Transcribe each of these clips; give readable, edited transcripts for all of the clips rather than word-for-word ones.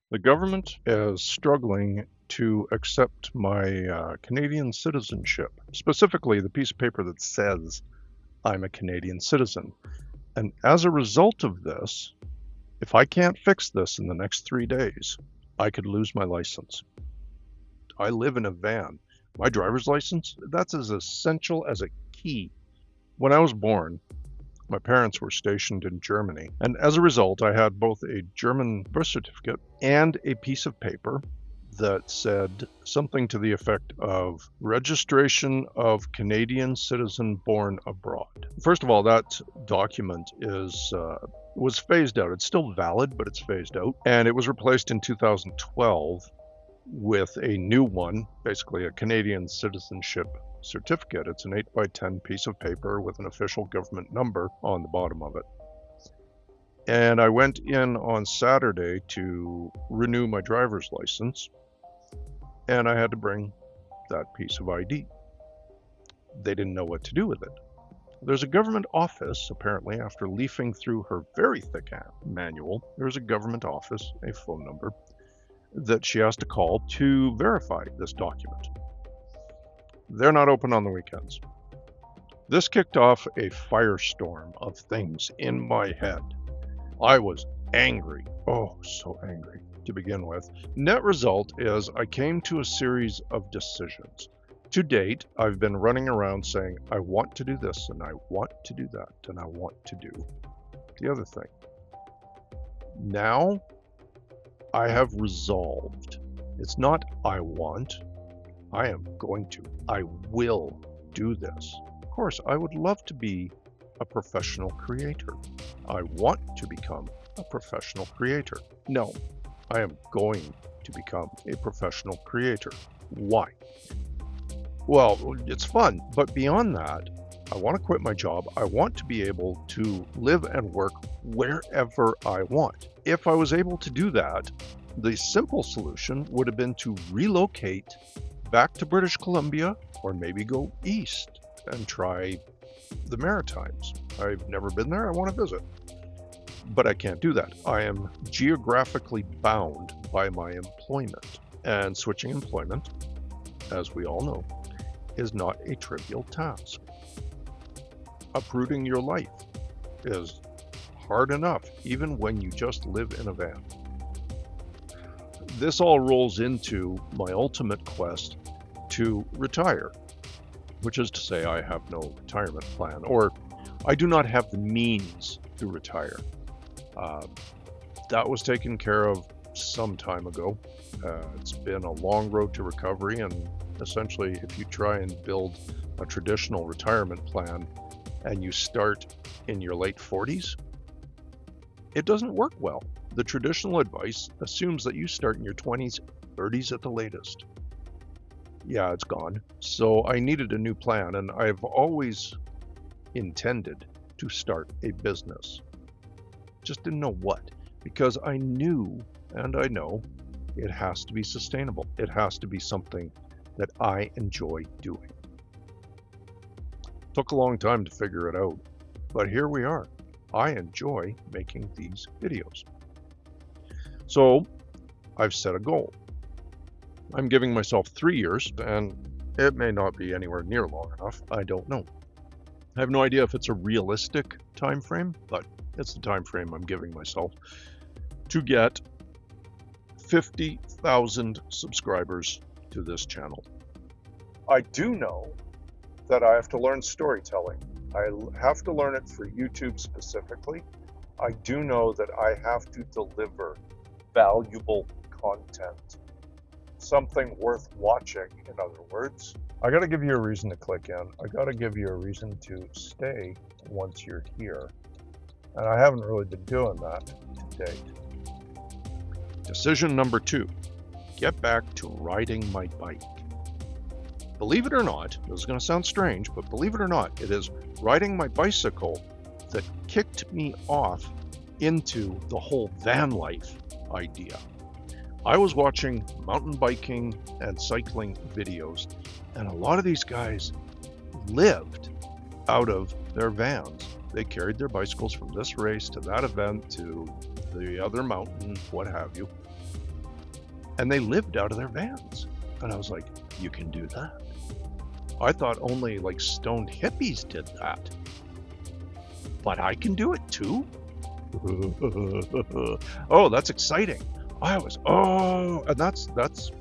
The government is struggling to accept my Canadian citizenship, specifically the piece of paper that says I'm a Canadian citizen. And as a result of this, if I can't fix this in the next 3 days, I could lose my license. I live in a van. My driver's license, that's as essential as a key. When I was born, my parents were stationed in Germany, and as a result, I had both a German birth certificate and a piece of paper that said something to the effect of registration of Canadian citizen born abroad. First of all, that document was phased out. It's still valid, but it's phased out, and it was replaced in 2012 with a new one, basically a Canadian citizenship certificate. It's an 8 by 10 piece of paper with an official government number on the bottom of it. And I went in on Saturday to renew my driver's license, and I had to bring that piece of ID. They didn't know what to do with it. There's a government office, apparently, after leafing through her very thick manual, there's a government office, a phone number, that she has to call to verify this document. They're not open on the weekends. This kicked off a firestorm of things in my head. I was angry, oh, so angry to begin with. Net result is I came to a series of decisions. To date, I've been running around saying, I want to do this, and I want to do that, and I want to do the other thing. Now, I have resolved. It's not I want, I am going to. I will do this. Of course, I would love to be a professional creator. I want to become a professional creator. No, I am going to become a professional creator. Why? Well, it's fun, but beyond that, I want to quit my job. I want to be able to live and work wherever I want. If I was able to do that, the simple solution would have been to relocate back to British Columbia or maybe go east and try the Maritimes. I've never been there. I want to visit. But I can't do that. I am geographically bound by my employment. And switching employment, as we all know, is not a trivial task. Uprooting your life is hard enough, even when you just live in a van. This all rolls into my ultimate quest to retire, which is to say I have no retirement plan, or I do not have the means to retire. That was taken care of some time ago. It's been a long road to recovery, and essentially if you try and build a traditional retirement plan and you start in your late 40s, it doesn't work well. The traditional advice assumes that you start in your 20s, 30s at the latest. Yeah, it's gone. So I needed a new plan, and I've always intended to start a business. Just didn't know what, because I knew, and I know, it has to be sustainable. It has to be something that I enjoy doing. Took a long time to figure it out, but here we are. I enjoy making these videos. So I've set a goal. I'm giving myself 3 years, and it may not be anywhere near long enough. I don't know. I have no idea if it's a realistic time frame, but it's the time frame I'm giving myself to get 50,000 subscribers to this channel. I do know that I have to learn storytelling. I have to learn it for YouTube specifically. I do know that I have to deliver valuable content, something worth watching, in other words. I got to give you a reason to click in. I got to give you a reason to stay once you're here. And I haven't really been doing that to date. Decision number 2, get back to riding my bike. Believe it or not, this is going to sound strange, but believe it or not, it is riding my bicycle that kicked me off into the whole van life idea. I was watching mountain biking and cycling videos, and a lot of these guys lived out of their vans. They carried their bicycles from this race to that event to the other mountain, what have you. and they lived out of their vans. And I was like, you can do that? I thought only like stoned hippies did that, but I can do it too? Oh, that's exciting. And that's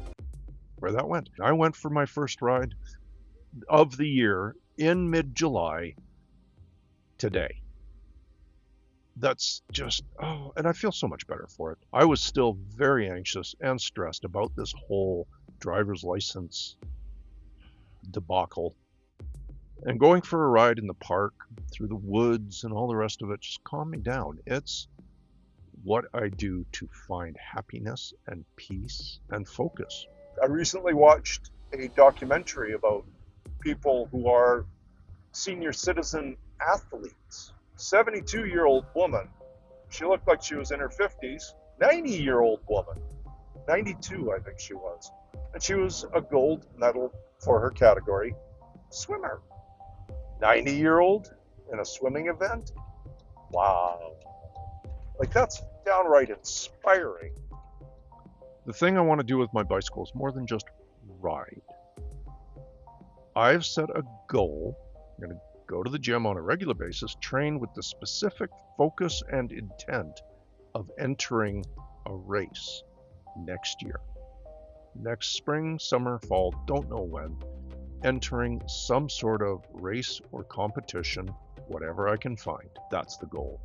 where that went. I went for my first ride of the year in mid-July today. That's just, and I feel so much better for it. I was still very anxious and stressed about this whole driver's license debacle. And going for a ride in the park, through the woods and all the rest of it, just calmed me down. It's what I do to find happiness and peace and focus. I recently watched a documentary about people who are senior citizen athletes. 72-year-old woman. She looked like she was in her 50s. 90-year-old woman. 92, I think she was. And she was a gold medal for her category swimmer. 90-year-old in a swimming event? Wow. Like, that's downright inspiring. The thing I want to do with my bicycle is more than just ride. I've set a goal. I'm going to go to the gym on a regular basis, train with the specific focus and intent of entering a race next year. Next spring, summer, fall, don't know when. Entering some sort of race or competition, whatever I can find. That's the goal.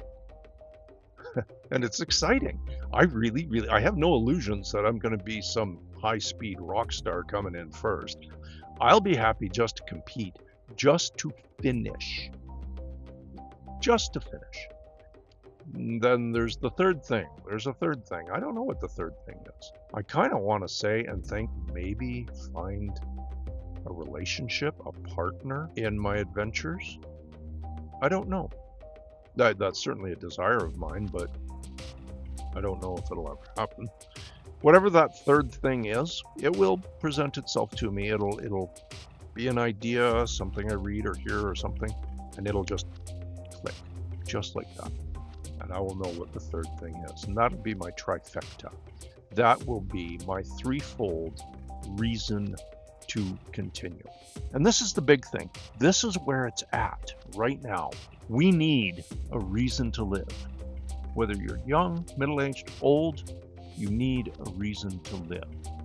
And it's exciting. I have no illusions that I'm going to be some high-speed rock star coming in first. I'll be happy just to compete, just to finish. Just to finish. And then there's the third thing. There's a third thing. I don't know what the third thing is. I kind of want to say and think maybe find a relationship, a partner in my adventures. I don't know. That's certainly a desire of mine, but I don't know if it'll ever happen. Whatever that third thing is, it will present itself to me. It'll be an idea, something I read or hear or something, and it'll just click, just like that. And I will know what the third thing is. And that'll be my trifecta. That will be my threefold reason to continue. And this is the big thing. This is where it's at right now. We need a reason to live. Whether you're young, middle-aged, old, you need a reason to live,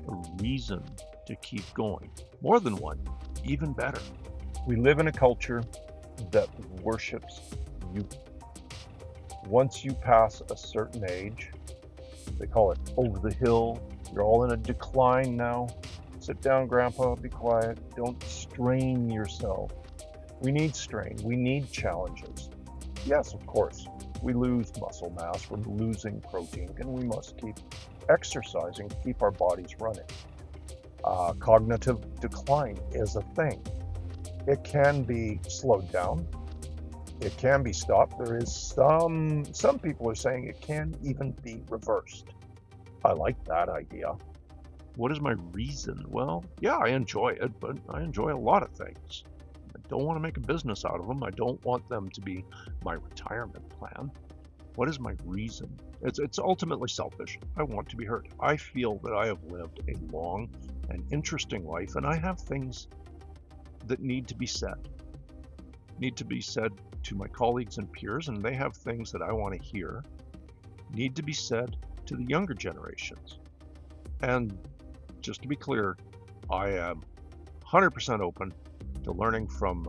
a reason to keep going. More than one, even better. We live in a culture that worships youth. Once you pass a certain age, they call it over the hill. You're all in a decline now. Sit down, Grandpa, be quiet. Don't strain yourself. We need strain. We need challenges. Yes, of course, we lose muscle mass. We're losing protein, and we must keep exercising to keep our bodies running. Cognitive decline is a thing. It can be slowed down. It can be stopped. There is some people are saying it can even be reversed. I like that idea. What is my reason? Well, yeah, I enjoy it, but I enjoy a lot of things. I don't want to make a business out of them. I don't want them to be my retirement plan. What is my reason? It's ultimately selfish. I want to be heard. I feel that I have lived a long and interesting life, and I have things that need to be said. Need to be said to my colleagues and peers, and they have things that I want to hear. Need to be said to the younger generations. And just to be clear, I am 100% open to learning from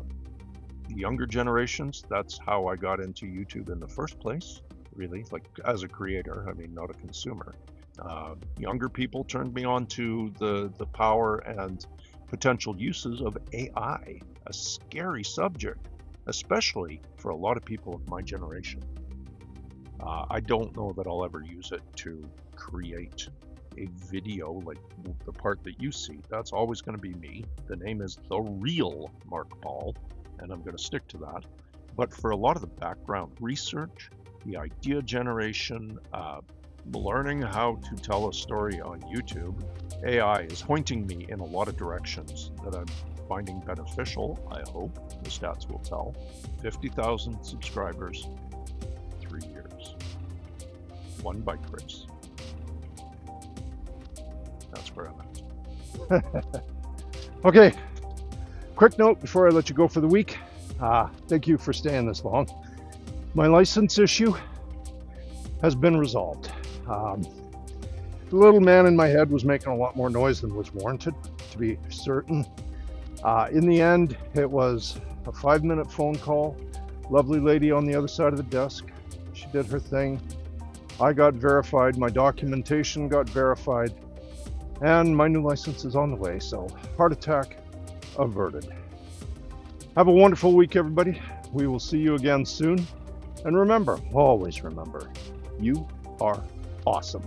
the younger generations. That's how I got into YouTube in the first place, really, like as a creator, I mean, not a consumer. Younger people turned me on to the power and potential uses of AI, a scary subject, especially for a lot of people of my generation. I don't know that I'll ever use it to create a video like the part that you see. That's always going to be me. The name is The Real Mark Paul, and I'm going to stick to that. But for a lot of the background research, the idea generation, learning how to tell a story on YouTube, AI is pointing me in a lot of directions that I'm finding beneficial, I hope. The stats will tell. 50,000 subscribers, 3 years. One bike race. for it. Okay, quick note before I let you go for the week. Thank you for staying this long. My license issue has been resolved. The little man in my head was making a lot more noise than was warranted, to be certain. In the end, it was a 5-minute phone call. Lovely lady on the other side of the desk. She did her thing. I got verified, my documentation got verified, and my new license is on the way, so heart attack averted. Have a wonderful week, everybody. We will see you again soon. And remember, always remember, you are awesome.